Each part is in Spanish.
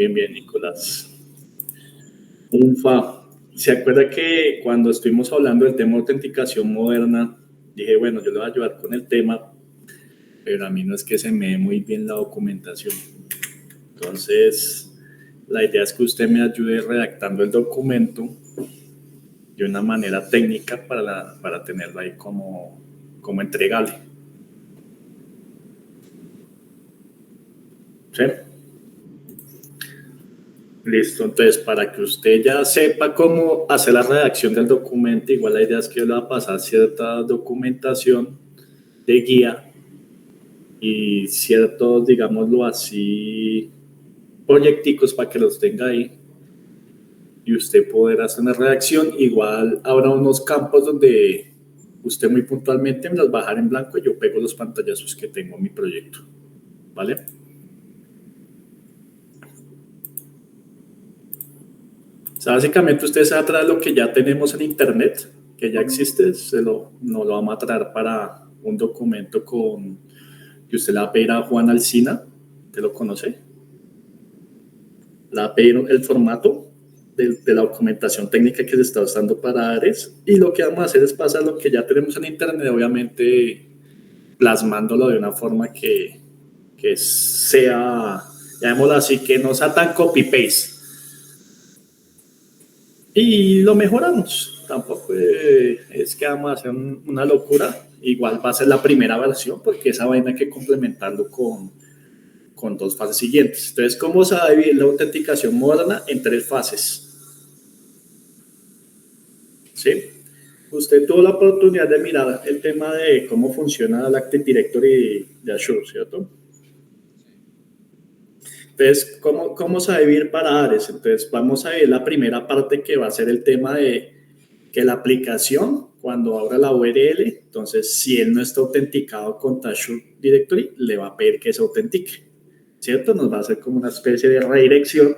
Bien, bien, Nicolás. Unfa, ¿se acuerda que cuando estuvimos hablando del tema de autenticación moderna, dije, bueno, yo le voy a ayudar con el tema, pero a mí no es que se me dé muy bien la documentación. Entonces, la idea es que usted me ayude redactando el documento de una manera técnica para tenerlo ahí como entregable. ¿Sí? Listo, entonces para que usted ya sepa cómo hacer la redacción del documento, igual la idea es que yo le va a pasar cierta documentación de guía y ciertos, digámoslo así, proyecticos para que los tenga ahí y usted poder hacer una redacción. Igual habrá unos campos donde usted muy puntualmente me los va a dejar en blanco y yo pego los pantallazos que tengo en mi proyecto, ¿vale? O sea, básicamente usted se va a traer lo que ya tenemos en internet, que ya existe, no lo vamos a traer para un documento que usted le va a pedir a Juan Alsina, que lo conoce, le va a pedir el formato de la documentación técnica que se está usando para Ares, y lo que vamos a hacer es pasar lo que ya tenemos en internet, obviamente plasmándolo de una forma que sea, llamémoslo así, que no sea tan copy-paste. Y lo mejoramos. Tampoco es que vamos a hacer una locura. Igual va a ser la primera versión porque esa vaina hay que complementarlo con dos fases siguientes. Entonces, ¿cómo se va a dividir la autenticación moderna en tres fases? ¿Sí? Usted tuvo la oportunidad de mirar el tema de cómo funciona el Active Directory de Azure, ¿cierto? Entonces, ¿cómo se va a dividir para Ares? Entonces, vamos a ver la primera parte que va a ser el tema de que la aplicación, cuando abra la URL, entonces, si él no está autenticado con Azure Directory, le va a pedir que se autentique, ¿cierto? Nos va a hacer como una especie de redirección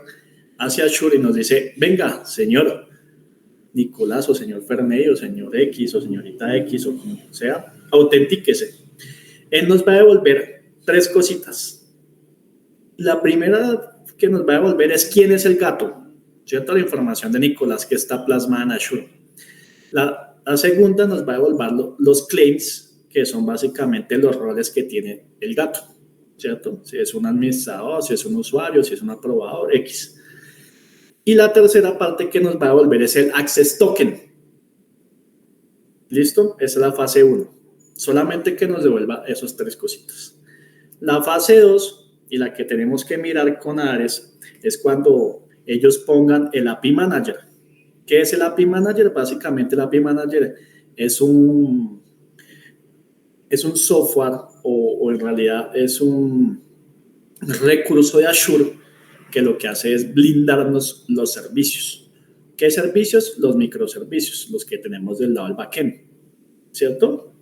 hacia Azure y nos dice, venga, señor Nicolás o señor Ferney o señor X o señorita X o como sea, autentíquese. Él nos va a devolver tres cositas. La primera que nos va a devolver es quién es el gato, ¿cierto? La información de Nicolás que está plasmada en Azure. La segunda nos va a devolver los claims, que son básicamente los roles que tiene el gato, ¿cierto? Si es un administrador, si es un usuario, si es un aprobador, X. Y la tercera parte que nos va a devolver es el access token. ¿Listo? Esa es la fase 1. Solamente que nos devuelva esas tres cositas. La fase 2 y la que tenemos que mirar con Ares es cuando ellos pongan el API Manager. ¿Qué es el API Manager? Básicamente el API Manager es un software o en realidad es un recurso de Azure que lo que hace es blindarnos los servicios. ¿Qué servicios? Los microservicios, los que tenemos del lado del backend, ¿cierto?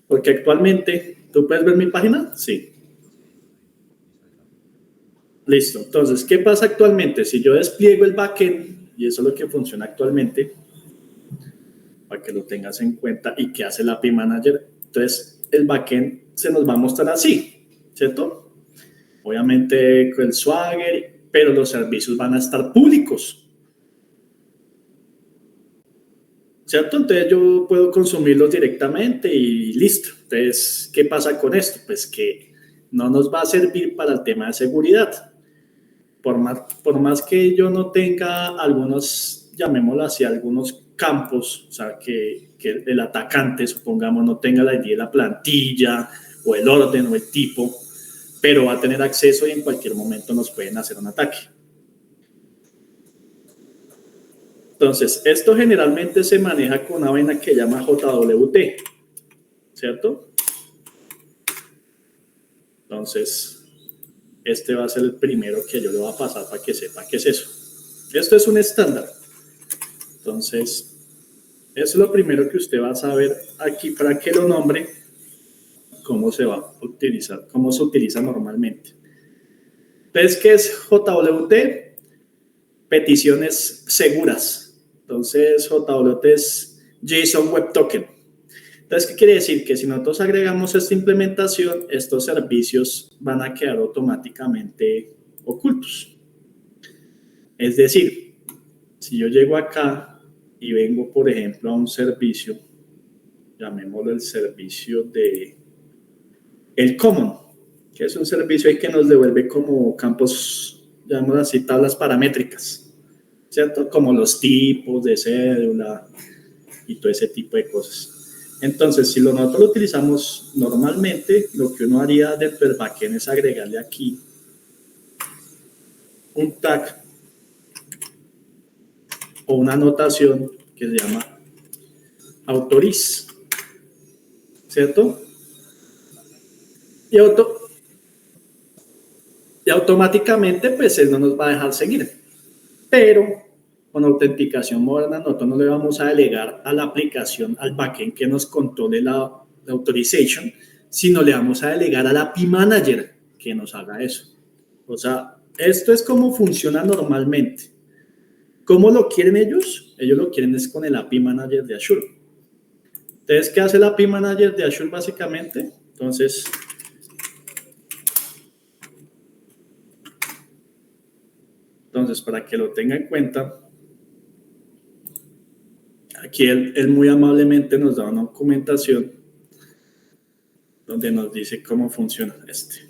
Porque actualmente, ¿tú puedes ver mi página? Sí. Listo. Entonces, ¿qué pasa actualmente? Si yo despliego el backend, y eso es lo que funciona actualmente, para que lo tengas en cuenta, y que hace el API Manager, entonces el backend se nos va a mostrar así, ¿cierto? Obviamente con el Swagger, pero los servicios van a estar públicos, ¿cierto? Entonces yo puedo consumirlos directamente y listo. Entonces, ¿qué pasa con esto? Pues que no nos va a servir para el tema de seguridad. Por más que yo no tenga algunos, llamémoslo así, algunos campos, o sea, que el atacante, supongamos, no tenga la ID de la plantilla o el orden o el tipo, pero va a tener acceso y en cualquier momento nos pueden hacer un ataque. Entonces, esto generalmente se maneja con una vaina que llama JWT, ¿cierto? Entonces, este va a ser el primero que yo le voy a pasar para que sepa qué es eso. Esto es un estándar. Entonces, eso es lo primero que usted va a saber aquí para que lo nombre, cómo se va a utilizar, cómo se utiliza normalmente. Entonces, ¿qué es JWT? Peticiones seguras. Entonces, JWT es JSON Web Token. Entonces, ¿qué quiere decir? Que si nosotros agregamos esta implementación, estos servicios van a quedar automáticamente ocultos. Es decir, si yo llego acá y vengo, por ejemplo, a un servicio, llamémoslo el servicio de el Common, que es un servicio ahí que nos devuelve como campos, llamémoslo así, tablas paramétricas, ¿cierto? Como los tipos de cédula y todo ese tipo de cosas. Entonces, si nosotros lo utilizamos normalmente, lo que uno haría dentro del backend es agregarle aquí un tag o una anotación que se llama autoriz, ¿cierto? Y, y automáticamente, pues él no nos va a dejar seguir. Pero con autenticación moderna, nosotros no le vamos a delegar a la aplicación, al backend que nos controle la authorization, sino le vamos a delegar a la API Manager que nos haga eso. O sea, esto es como funciona normalmente. ¿Cómo lo quieren ellos? Ellos lo quieren es con el API Manager de Azure. Entonces, ¿qué hace el API Manager de Azure básicamente? Entonces, para que lo tenga en cuenta, aquí él muy amablemente nos da una documentación donde nos dice cómo funciona este.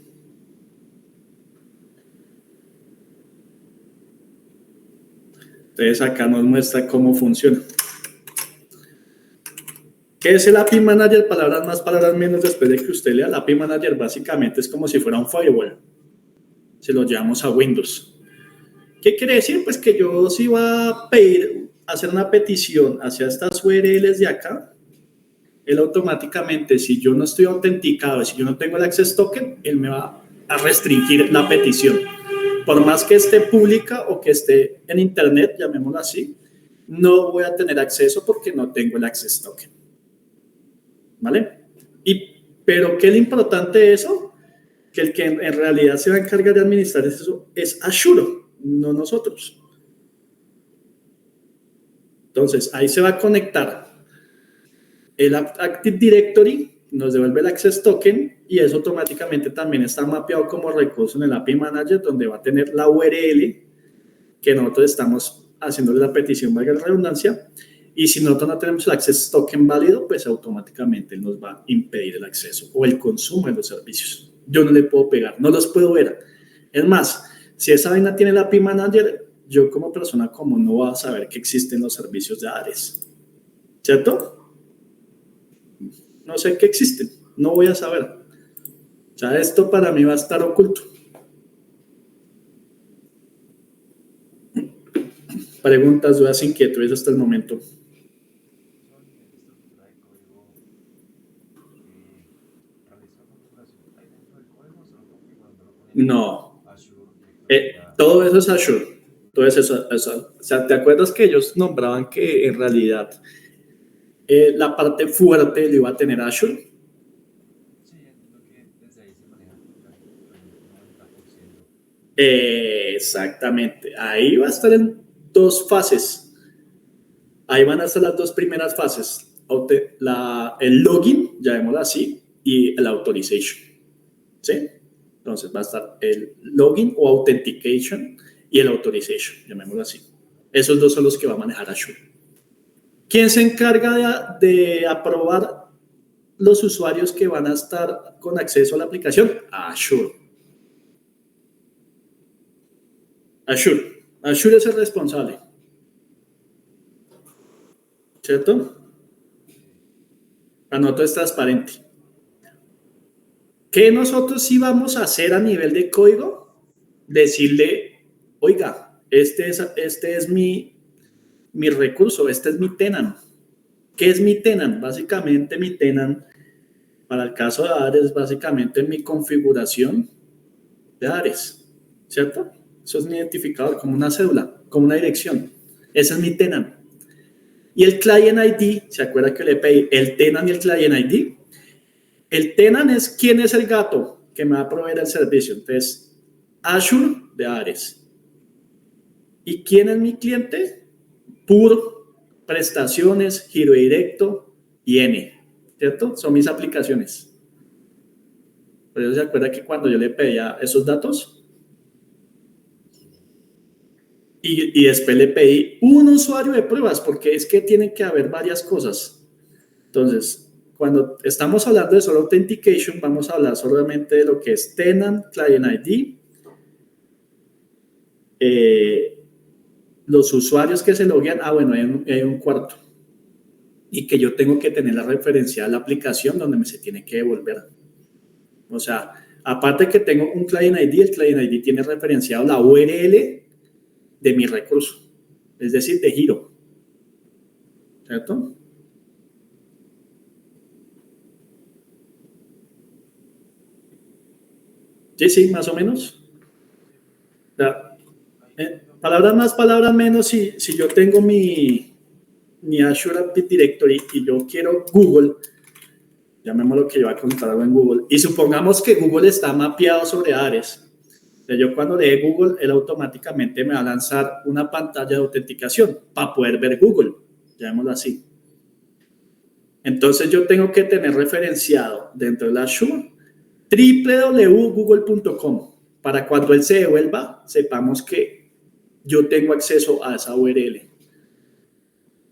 Entonces, acá nos muestra cómo funciona. ¿Qué es el API Manager? Palabras más, palabras menos, después de que usted lea. El API Manager básicamente es como si fuera un firewall. Si lo llevamos a Windows. ¿Qué quiere decir? Pues que yo si va a pedir, hacer una petición hacia estas URLs de acá, él automáticamente, si yo no estoy autenticado, si yo no tengo el access token, él me va a restringir la petición. Por más que esté pública o que esté en internet, llamémoslo así, no voy a tener acceso porque no tengo el access token. ¿Vale? Pero ¿qué es lo importante de eso? Que el que en realidad se va a encargar de administrar eso es Azure, no nosotros. Entonces, ahí se va a conectar el Active Directory, nos devuelve el Access Token y eso automáticamente también está mapeado como recurso en el API Manager, donde va a tener la URL que nosotros estamos haciéndole la petición, valga la redundancia, y si nosotros no tenemos el Access Token válido, pues automáticamente nos va a impedir el acceso o el consumo de los servicios. Yo no le puedo pegar, no los puedo ver. Es más, si esa vaina tiene el API Manager, yo como persona común no voy a saber que existen los servicios de Ares, ¿cierto? No sé que existen, no voy a saber. O sea, esto para mí va a estar oculto. Preguntas, dudas, inquietudes hasta el momento. No, todo eso es Azure. Todo eso. O sea, ¿te acuerdas que ellos nombraban que en realidad la parte fuerte le iba a tener Azure? Exactamente. Ahí va a estar en dos fases. Ahí van a estar las dos primeras fases. El login, llamémoslo así, y el authorization. ¿Sí? Entonces va a estar el login o authentication y el authorization, llamémoslo así. Esos dos son los que va a manejar Azure. ¿Quién se encarga de aprobar los usuarios que van a estar con acceso a la aplicación? Azure. Azure es el responsable. ¿Cierto? La nota es transparente. ¿Qué nosotros sí vamos a hacer a nivel de código? Decirle, oiga, este es mi recurso, este es mi tenant. ¿Qué es mi tenant? Básicamente mi tenant, para el caso de Ares, es básicamente mi configuración de Ares, ¿cierto? Eso es mi identificador, como una cédula, como una dirección. Ese es mi tenant. Y el client ID, ¿se acuerda que le pedí el tenant y el client ID? El tenant es quién es el gato que me va a proveer el servicio. Entonces, Azure de Ares. ¿Y quién es mi cliente? Pur, prestaciones, giro directo y N, ¿cierto? Son mis aplicaciones. Por eso se acuerda que cuando yo le pedía esos datos, Y después le pedí un usuario de pruebas, porque es que tiene que haber varias cosas. Entonces, cuando estamos hablando de solo authentication, vamos a hablar solamente de lo que es tenant, client ID, los usuarios que se loguean. Bueno, hay un cuarto. Y que yo tengo que tener la referencia a la aplicación donde me se tiene que devolver. O sea, aparte que tengo un client ID, el client ID tiene referenciado la URL de mi recurso, es decir, de giro. ¿Cierto? Sí, sí, más o menos. O sea, palabras más, palabras menos, si yo tengo mi Azure Active Directory y yo quiero Google, llamémoslo que yo voy a contar algo en Google, y supongamos que Google está mapeado sobre Ares. Yo cuando le dé Google, él automáticamente me va a lanzar una pantalla de autenticación para poder ver Google, llamémoslo así. Entonces yo tengo que tener referenciado dentro de la Azure www.google.com para cuando él se devuelva, sepamos que yo tengo acceso a esa URL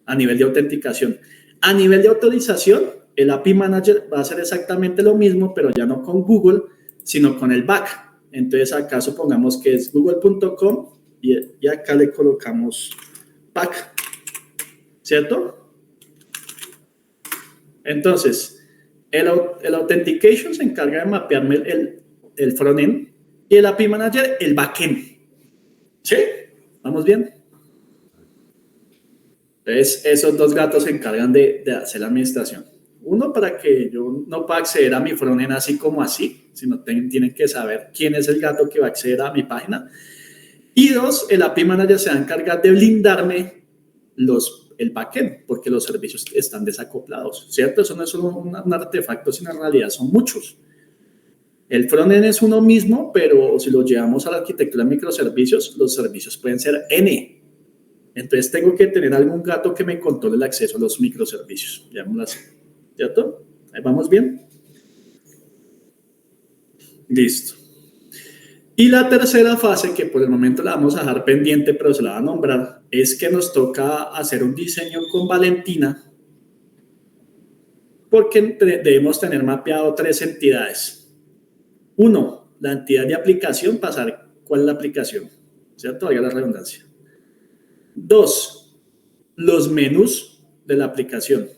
a nivel de autenticación. A nivel de autorización, el API Manager va a hacer exactamente lo mismo, pero ya no con Google, sino con el back. Entonces acá supongamos que es google.com y acá le colocamos back, ¿cierto? Entonces, el Authentication se encarga de mapearme el frontend y el API Manager el backend. ¿Sí? ¿Vamos bien? Entonces, esos dos gatos se encargan de hacer la administración. Uno, para que yo no pueda acceder a mi frontend así como así, sino tienen que saber quién es el gato que va a acceder a mi página. Y dos, el API Manager se va a encargar de blindarme el backend, porque los servicios están desacoplados, ¿cierto? Eso no es solo un artefacto, sino en realidad son muchos. El frontend es uno mismo, pero si lo llevamos a la arquitectura de microservicios, los servicios pueden ser N. Entonces tengo que tener algún gato que me controle el acceso a los microservicios, llamémoslo así, ¿cierto? Ahí vamos bien. Listo. Y la tercera fase, que por el momento la vamos a dejar pendiente, pero se la va a nombrar, es que nos toca hacer un diseño con Valentina, porque debemos tener mapeado tres entidades. Uno, la entidad de aplicación, pasar cuál es la aplicación, ¿cierto? Valga la redundancia. Dos, los menús de la aplicación,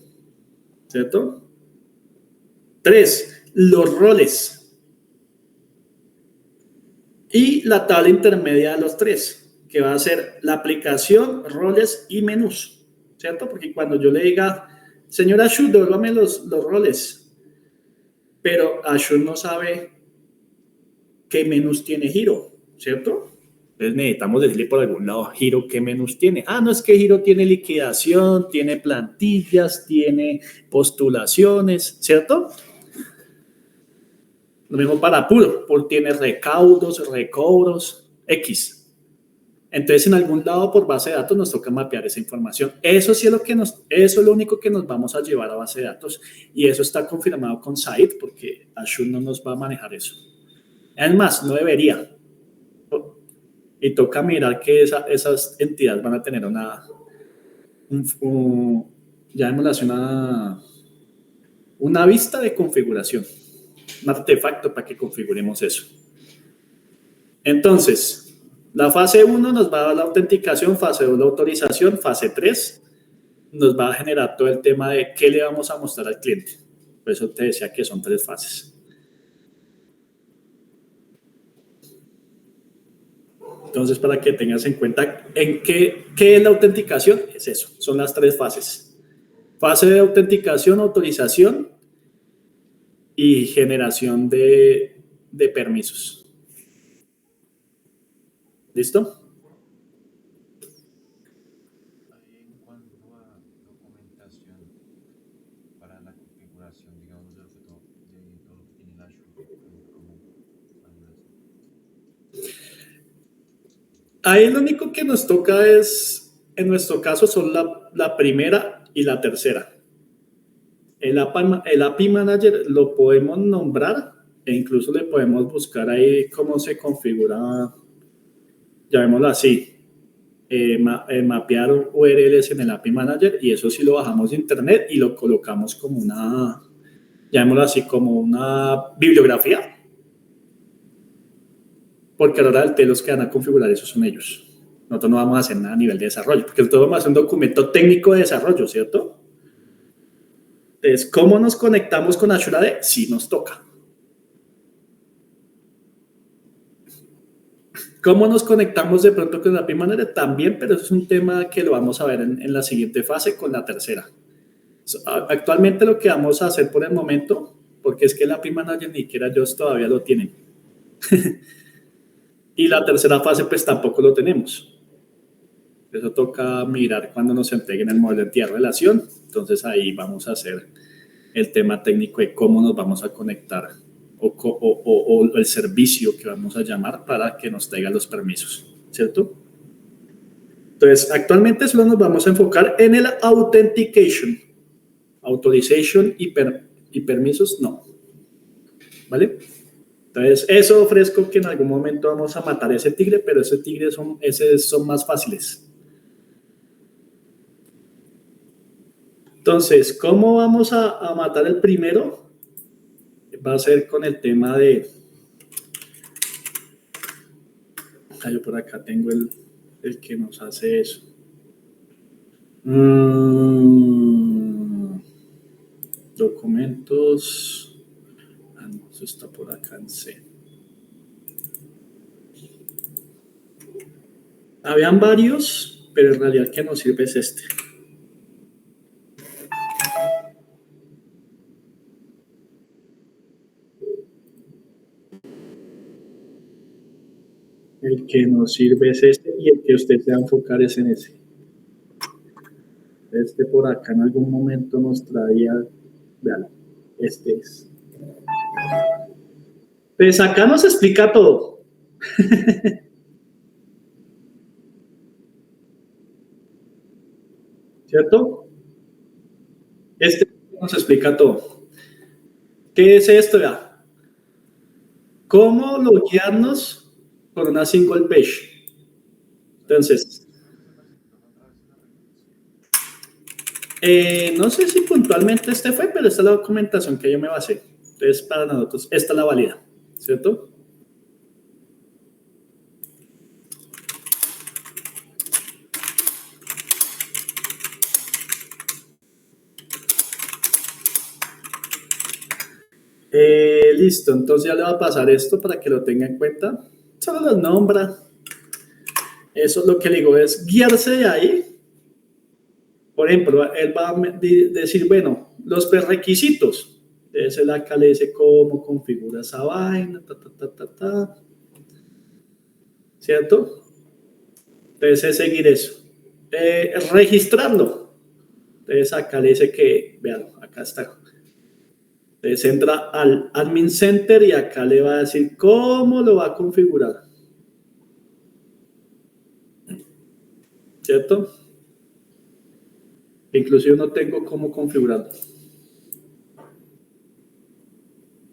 ¿cierto? Tres, los roles. Y la tabla intermedia de los tres, que va a ser la aplicación, roles y menús, ¿cierto? Porque cuando yo le diga, señora Azure, devuélvame los roles, pero Azure no sabe qué menús tiene Giro, ¿cierto? Entonces necesitamos decirle por algún lado Giro qué menús tiene. No es que Giro tiene liquidación, tiene plantillas, tiene postulaciones, ¿cierto? Lo mismo para Pur tiene recaudos, recobros, X. Entonces, en algún lado por base de datos nos toca mapear esa información. Eso sí es eso es lo único que nos vamos a llevar a base de datos y eso está confirmado con Site porque Azure no nos va a manejar eso. Además, no debería. Y toca mirar que esas entidades van a tener llamémosla así, una vista de configuración, un artefacto para que configuremos eso. Entonces, la fase 1 nos va a dar la autenticación, fase 2 la autorización, fase 3 nos va a generar todo el tema de qué le vamos a mostrar al cliente. Por eso te decía que son tres fases. Entonces, para que tengas en cuenta qué es la autenticación, es eso, son las tres fases. Fase de autenticación, autorización y generación de permisos. ¿Listo? En cuanto a documentación para la configuración, digamos, de todo lo que tiene el Azure, como Ahí lo único que nos toca es, en nuestro caso, son la primera y la tercera. El API Manager lo podemos nombrar e incluso le podemos buscar ahí cómo se configura, llamémoslo así. mapear URLs en el API Manager, y eso sí lo bajamos de internet y lo colocamos como una, llamémoslo así, como una bibliografía, porque a la hora del té los que van a configurar eso son ellos. Nosotros no vamos a hacer nada a nivel de desarrollo, porque nosotros vamos a hacer un documento técnico de desarrollo, ¿cierto? Entonces, ¿cómo nos conectamos con Azure AD? Sí nos toca. ¿Cómo nos conectamos de pronto con la API Manager? También, pero eso es un tema que lo vamos a ver en la siguiente fase con la tercera. Actualmente lo que vamos a hacer por el momento, porque es que el API Manager ni siquiera ellos todavía lo tienen. Y la tercera fase pues tampoco lo tenemos. Eso toca mirar cuando nos entreguen el modelo de entidad de relación. Entonces ahí vamos a hacer el tema técnico de cómo nos vamos a conectar o el servicio que vamos a llamar para que nos traiga los permisos, ¿cierto? Entonces, actualmente solo nos vamos a enfocar en el authentication. Authorization y permisos, no. ¿Vale? Entonces, eso ofrezco que en algún momento vamos a matar ese tigre, pero ese tigre son más fáciles. Entonces, ¿cómo vamos a matar el primero? Va a ser con el tema de... Yo por acá tengo el que nos hace eso. Documentos. No, eso está por acá en C. Habían varios, pero en realidad el que nos sirve es este. El que nos sirve es este y el que usted se va a enfocar es en ese. Este por acá en algún momento nos traía, vean, este es. Pues acá nos explica todo. ¿Cierto? Este nos explica todo. ¿Qué es esto ya? ¿Cómo loguearnos por una single page? Entonces, no sé si puntualmente este fue, pero esta es la documentación que yo me basé. Entonces, para nosotros, esta es la válida, ¿cierto? Listo, entonces ya le va a pasar esto para que lo tenga en cuenta. Solo los nombra. Eso es lo que le digo, es guiarse de ahí. Por ejemplo, él va a decir, bueno, los prerequisitos. Entonces él acá le dice cómo configura esa vaina, ¿cierto? Entonces es seguir eso. Registrarlo. Entonces acá le dice que, vean, acá está. Entonces entra al Admin Center y acá le va a decir cómo lo va a configurar. ¿Cierto? Inclusive no tengo cómo configurarlo.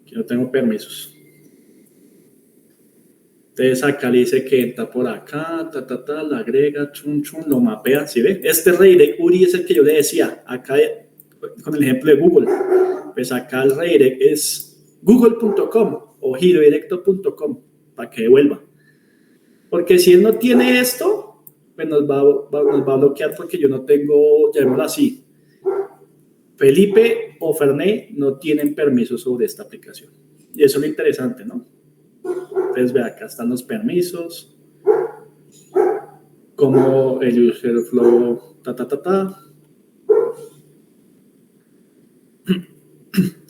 Aquí no tengo permisos. Entonces acá le dice que entra por acá, la agrega, lo mapea, ¿sí ve? Este redirect URI es el que yo le decía, acá con el ejemplo de Google. Pues acá el redirect es google.com o girodirecto.com para que devuelva. Porque si él no tiene esto, pues nos va a bloquear porque yo no tengo, llamémoslo así, Felipe o Ferné no tienen permiso sobre esta aplicación. Y eso es lo interesante, ¿no? Entonces, ve, acá están los permisos, como el user flow,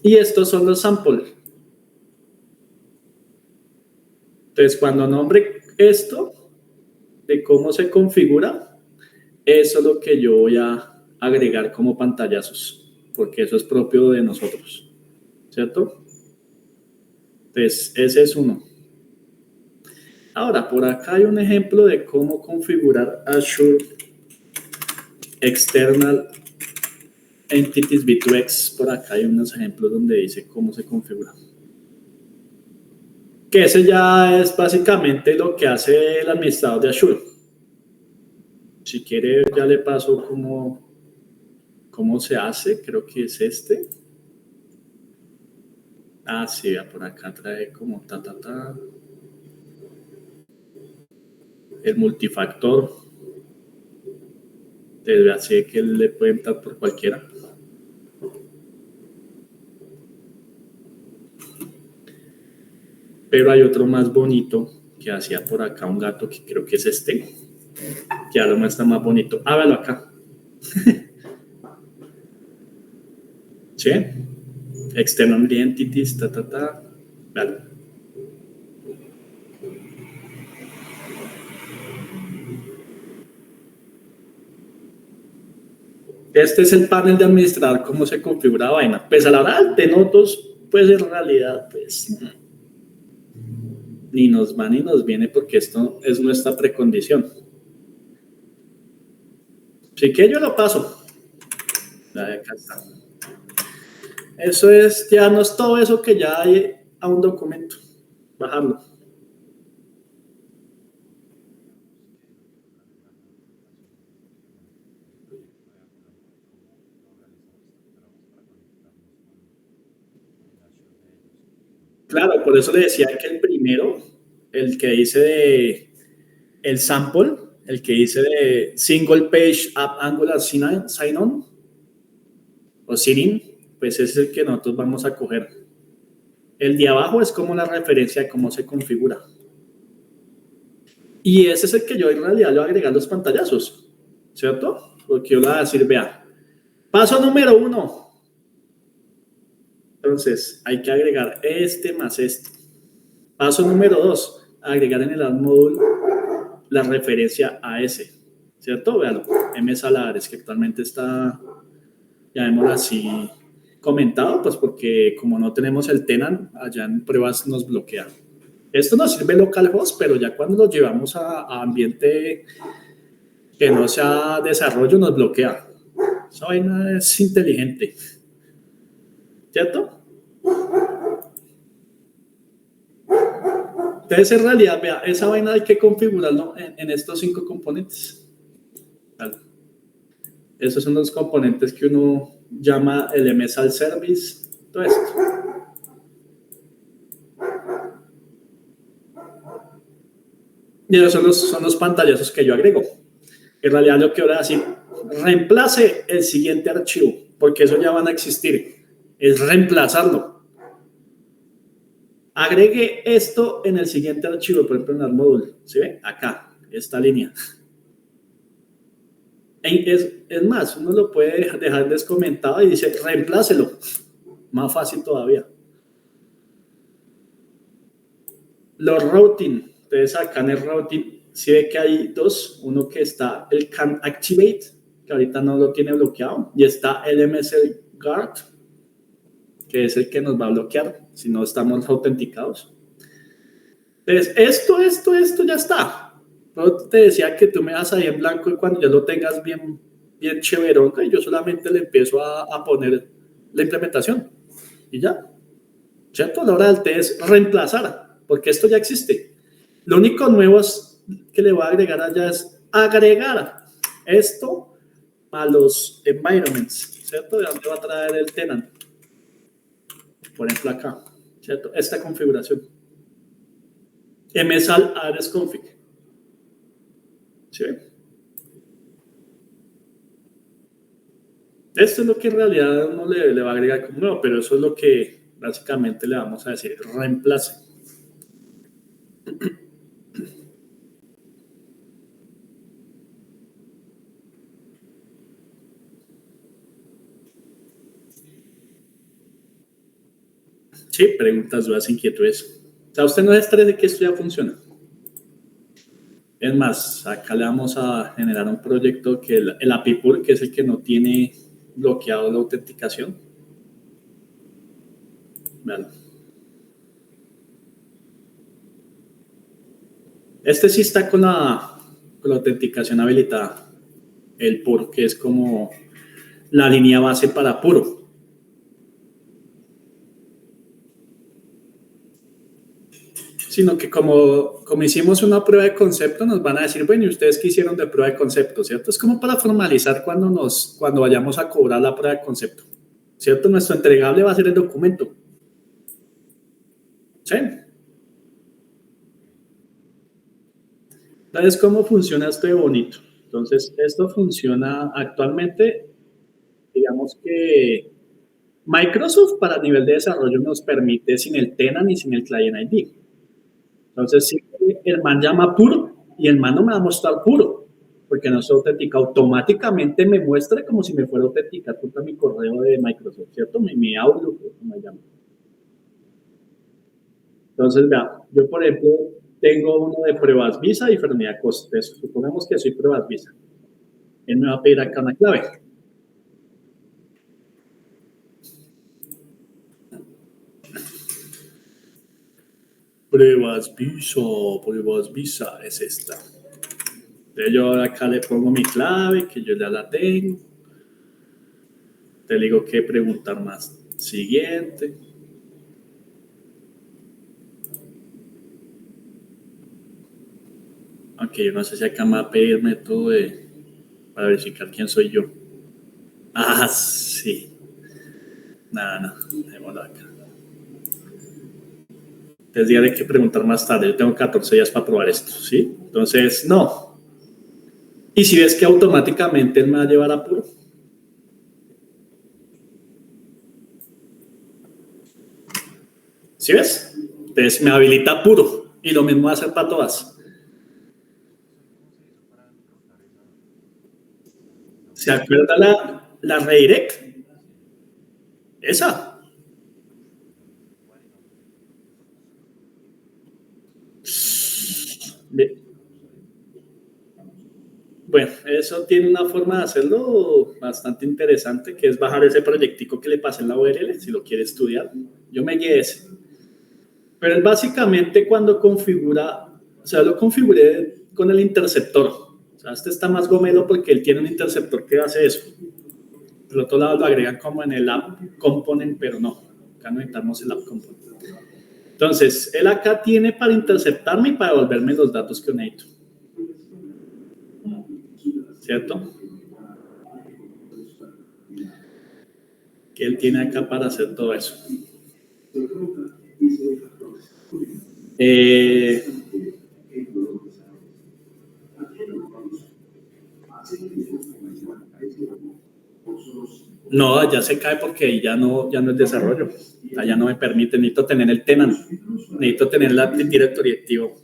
Y estos son los samples. Entonces, cuando nombre esto, de cómo se configura, eso es lo que yo voy a agregar como pantallazos, porque eso es propio de nosotros, ¿cierto? Entonces, ese es uno. Ahora, por acá hay un ejemplo de cómo configurar Azure External Entities V2X. Por acá hay unos ejemplos donde dice cómo se configura. Que ese ya es básicamente lo que hace el administrador de Azure. Si quiere, ya le paso cómo se hace. Creo que es este. Ah, sí, vea, por acá trae como el multifactor. Desde así que le puede entrar por cualquiera. Pero hay otro más bonito que hacía por acá un gato que creo que es este, que ya lo muestra más bonito. Hágalo acá. ¿Sí? External Entities, Vale. Este es el panel de administrador, cómo se configura la vaina. Pues a la hora de notos, pues en realidad, pues ni nos va ni nos viene porque esto es nuestra precondición. Así que yo lo paso. Acá está. Eso es, ya no es todo eso que ya hay a un documento. Bajarlo. Claro, por eso le decía que el primero, el que hice de el sample, el que hice de Single Page App Angular Sign-On o Sign-In, pues ese es el que nosotros vamos a coger. El de abajo es como la referencia de cómo se configura. Y ese es el que yo en realidad le voy a agregar los pantallazos, ¿cierto? Porque yo le voy a decir, vea, paso número 1. Entonces, hay que agregar este más este. Paso número 2, agregar en el add module la referencia a ese, ¿cierto? Véalo, M Salares, que actualmente está, llamémoslo así, comentado, pues porque como no tenemos el tenant, allá en pruebas nos bloquea. Esto nos sirve localhost, pero ya cuando lo llevamos a ambiente que no sea desarrollo, nos bloquea. Esa vaina es inteligente, ¿cierto? Entonces, en realidad, vea, esa vaina hay que configurarlo en estos 5 componentes. ¿Vale? Esos son los componentes que uno llama el MSAL Service, todo esto. Y esos son los pantallazos que yo agrego. En realidad lo que ahora decir, reemplace el siguiente archivo, porque eso ya van a existir. Es reemplazarlo. Agregue esto en el siguiente archivo, por ejemplo en el módulo. ¿Sí ve? Acá, esta línea. Es más, uno lo puede dejar descomentado y dice, reemplácelo. Más fácil todavía. Los routing. Entonces acá en el routing, sí ve que hay dos. Uno que está el can activate, que ahorita no lo tiene bloqueado. Y está el MSL guard, que es el que nos va a bloquear si no estamos autenticados. Entonces, esto ya está. Pero te decía que tú me das ahí en blanco y cuando ya lo tengas bien chéverón, y yo solamente le empiezo a poner la implementación y ya. ¿Cierto? A la hora del T es reemplazar, porque esto ya existe. Lo único nuevo que le voy a agregar allá es agregar esto a los environments, ¿cierto? ¿De dónde va a traer el tenant? Por ejemplo acá, ¿cierto? Esta configuración. msal address config. ¿Sí? Esto es lo que en realidad uno le va a agregar como nuevo, pero eso es lo que básicamente le vamos a decir reemplace. Sí, preguntas, dudas, inquietudes. O sea, usted no es estrés de que esto ya funciona. Es más, acá le vamos a generar un proyecto que el API Pool, que es el que no tiene bloqueado la autenticación. Vean. Este sí está con la autenticación habilitada. El PUR, que es como la línea base para puro. sino que como hicimos una prueba de concepto, nos van a decir, bueno, ¿y ustedes qué hicieron de prueba de concepto? ¿Cierto? Es como para formalizar cuando vayamos a cobrar la prueba de concepto, ¿cierto? Nuestro entregable va a ser el documento. ¿Sí? ¿Sabes cómo funciona esto de bonito? Entonces, esto funciona actualmente, digamos que Microsoft para nivel de desarrollo nos permite sin el tenant y sin el client ID. Entonces, si el man llama puro y el man no me va a mostrar puro, porque no se autentica, automáticamente me muestra como si me fuera a autenticar contra mi correo de Microsoft, ¿cierto? Mi Outlook, como me llama. Entonces, vea, yo por ejemplo tengo uno de pruebas Visa y Fermía Costes. Suponemos que soy pruebas Visa. Él me va a pedir acá una clave. Pruebas Visa es esta. Entonces yo acá le pongo mi clave, que yo ya la tengo. Te digo qué preguntar más. Siguiente. Ok, yo no sé si acá me va a pedir método para verificar quién soy yo. Ah, sí. Nada, no. Démoslo acá. Entonces dígale que preguntar más tarde. Yo tengo 14 días para probar esto, ¿sí? Entonces, no. Y si ves que automáticamente él me va a llevar a puro. ¿Sí ves? Entonces me habilita puro. Y lo mismo va a hacer para todas. ¿Se acuerda la redirect? Esa. Bueno, eso tiene una forma de hacerlo bastante interesante, que es bajar ese proyectico que le pasé en la URL, si lo quiere estudiar. Yo me guié ese. Pero es básicamente cuando configura, o sea, lo configuré con el interceptor. O sea, este está más gomelo porque él tiene un interceptor que hace eso. Por otro lado lo agregan como en el app component, pero no. Acá no necesitamos el app component. Entonces, él acá tiene para interceptarme y para devolverme los datos que necesito. ¿Cierto? Que él tiene acá para hacer todo eso. No, ya se cae porque ya no es desarrollo. Allá no me permite, necesito tener el tenant, necesito tener el Active Directory activo.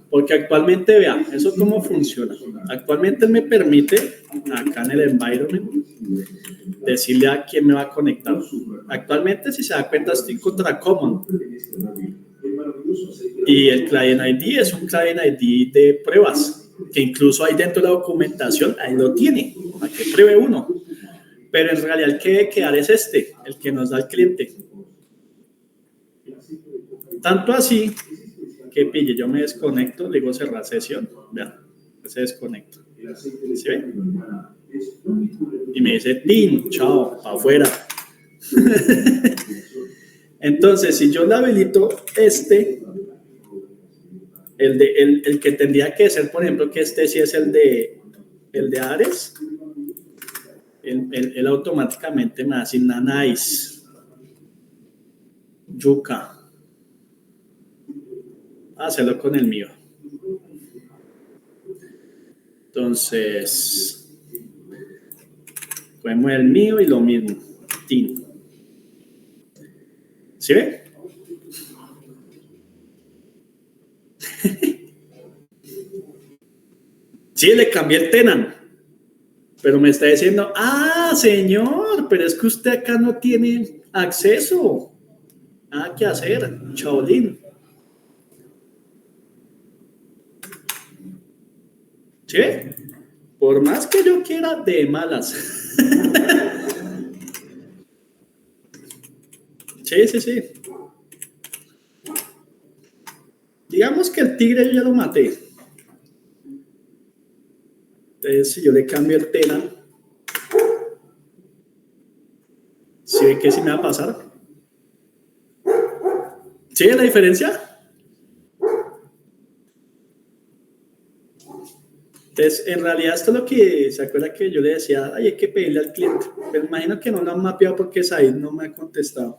Porque actualmente, vea, eso cómo funciona. Actualmente me permite, acá en el environment, decirle a quién me va a conectar. Actualmente, si se da cuenta, estoy contra Common. Y el Client ID es un Client ID de pruebas, que incluso ahí dentro de la documentación, ahí lo tiene, para que pruebe uno. Pero en realidad el que debe quedar es este, el que nos da el cliente. Tanto así que pille, yo me desconecto, le digo cerrar sesión, vean, se desconecta. ¿Sí ve? Y me dice, ¡tin! ¡Chao! ¡Para afuera! Entonces, si yo le habilito el que tendría que ser, por ejemplo, que este sí es el de Ares, él automáticamente me asigna nice, yuca. Hacerlo con el mío. Entonces, ponemos el mío y lo mismo. Tin. ¿Sí ve? Sí, le cambié el tenant. Pero me está diciendo, señor, pero es que usted acá no tiene acceso. Nada que hacer, chaolín. ¿Sí? Por más que yo quiera, de malas. Sí. Digamos que el tigre yo ya lo maté. Entonces, si yo le cambio el tenant, ¿sí ve que sí me va a pasar? ¿Sí la diferencia? Entonces, en realidad esto es lo que, ¿se acuerda que yo le decía? Ay, hay que pedirle al cliente. Pero imagino que no lo han mapeado porque Said no me ha contestado.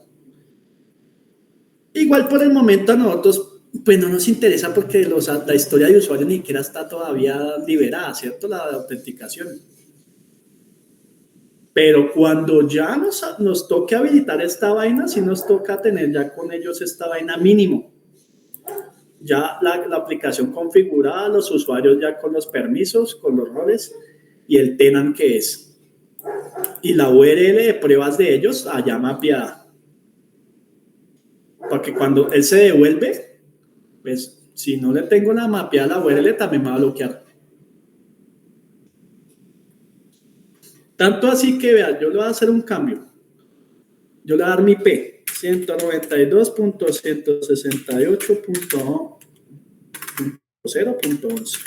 Igual por el momento a nosotros, pues no nos interesa porque la historia de usuario ni siquiera está todavía liberada, ¿cierto? La autenticación. Pero cuando ya nos toque habilitar esta vaina, sí nos toca tener ya con ellos esta vaina mínimo. Ya la aplicación configurada, los usuarios ya con los permisos, con los roles y el tenant que es. Y la URL de pruebas de ellos allá mapeada. Porque cuando él se devuelve, pues si no le tengo la mapeada la URL también me va a bloquear. Tanto así que vea, yo le voy a hacer un cambio. Yo le voy a dar mi IP, 192.168.0.11.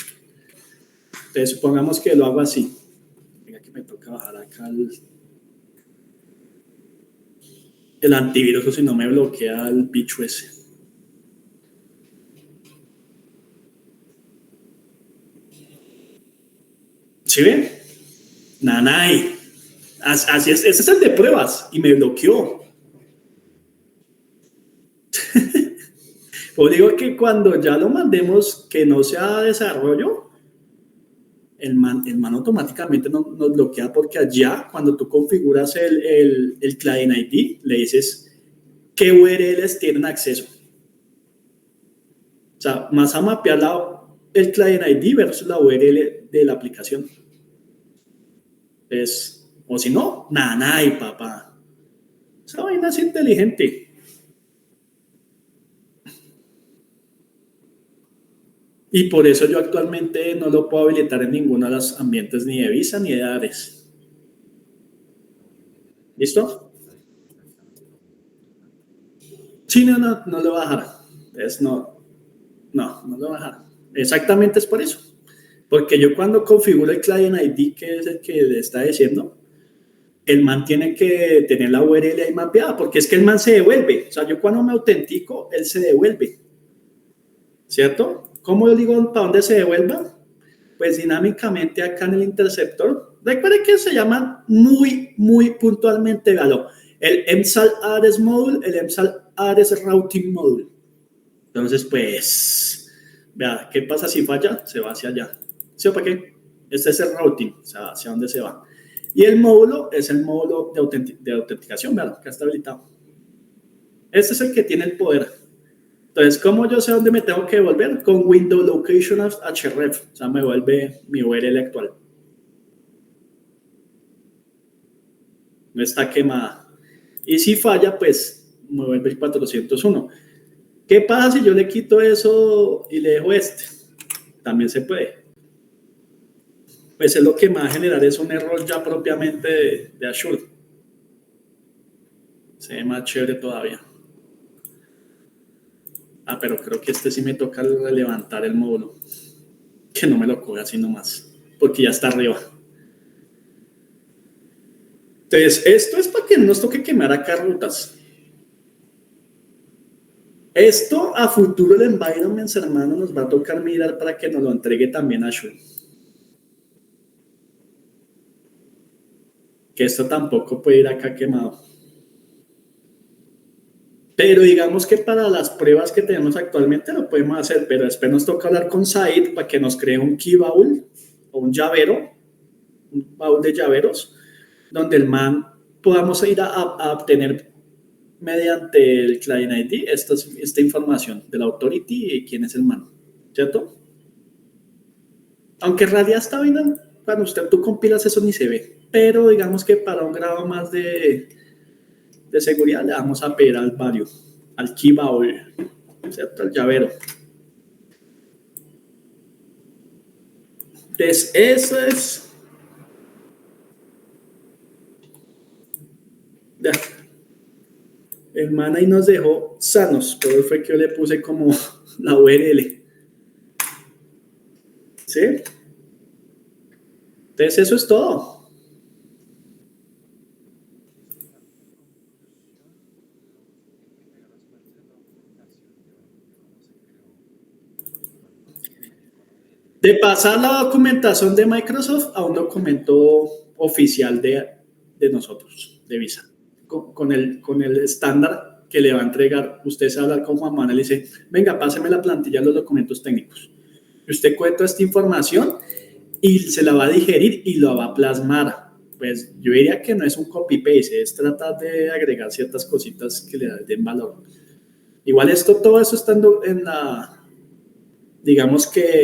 Entonces supongamos que lo hago así. Venga, que me toca bajar acá el antivirus, o si no me bloquea el bicho ese. ¿Sí ven? Nanay. Así es, ese es el de pruebas y me bloqueó. Pues digo que cuando ya lo mandemos, que no sea desarrollo, el man automáticamente nos bloquea porque allá, cuando tú configuras el client ID, le dices qué URLs tienen acceso. O sea, más a mapear el client ID versus la URL de la aplicación. O si no, nada, y papá. Esa vaina es inteligente. Y por eso yo actualmente no lo puedo habilitar en ninguno de los ambientes ni de Visa ni de Ares. ¿Listo? Sí, no lo va a dejar. Entonces, no lo va a dejar. Exactamente es por eso. Porque yo cuando configuro el client ID, que es el que le está diciendo, el man tiene que tener la URL ahí mapeada, porque es que el man se devuelve. O sea, yo cuando me autentico, él se devuelve. ¿Cierto? ¿Cómo yo digo para dónde se devuelva? Pues dinámicamente acá en el interceptor. Recuerde que se llaman muy puntualmente, véalo. El EMSAL Ares Module, el EMSAL Ares Routing Module. Entonces, pues, vea, ¿qué pasa si falla? Se va hacia allá. ¿Sí o para qué? Este es el routing, o sea, hacia dónde se va. Y el módulo es el módulo de autenticación, vean, que está habilitado. Este es el que tiene el poder. Entonces, ¿cómo yo sé dónde me tengo que devolver? Con Window Location of href, o sea, me vuelve mi URL actual. No está quemada. Y si falla, pues me vuelve el 401. ¿Qué pasa si yo le quito eso y le dejo este? También se puede. Pues es lo que me va a generar es un error ya propiamente de Azure. Se ve más chévere todavía. Pero creo que este sí me toca levantar el módulo. Que no me lo coge así nomás. Porque ya está arriba. Entonces, esto es para que no nos toque quemar acá rutas. Esto a futuro el environment, hermano, nos va a tocar mirar para que nos lo entregue también a Azure. Que esto tampoco puede ir acá quemado. Pero digamos que para las pruebas que tenemos actualmente lo podemos hacer, pero después nos toca hablar con Said para que nos cree un key baul o un llavero, un baúl de llaveros, donde el man podamos ir a obtener mediante el client ID esta información de la authority y quién es el man, ¿cierto? Aunque en realidad está bien, cuando tú compilas eso ni se ve, pero digamos que para un grado más de seguridad le vamos a pedir al value, al key baul, ¿cierto? Al llavero. Entonces, eso es. Ya. El man ahí nos dejó sanos, pero fue que yo le puse como la URL. ¿Sí? Entonces, eso es todo. Listo. En conclusión, digamos, hay que entregar las partes de la documentación de pasar la documentación de Microsoft a un documento oficial de nosotros, de Visa, con el estándar que le va a entregar. Usted se va a hablar con Juan Manuel y le dice, venga, páseme la plantilla de los documentos técnicos. Y usted cuenta esta información y se la va a digerir y lo va a plasmar. Pues yo diría que no es un copy-paste, es tratar de agregar ciertas cositas que le den valor. Igual todo eso estando en la, digamos que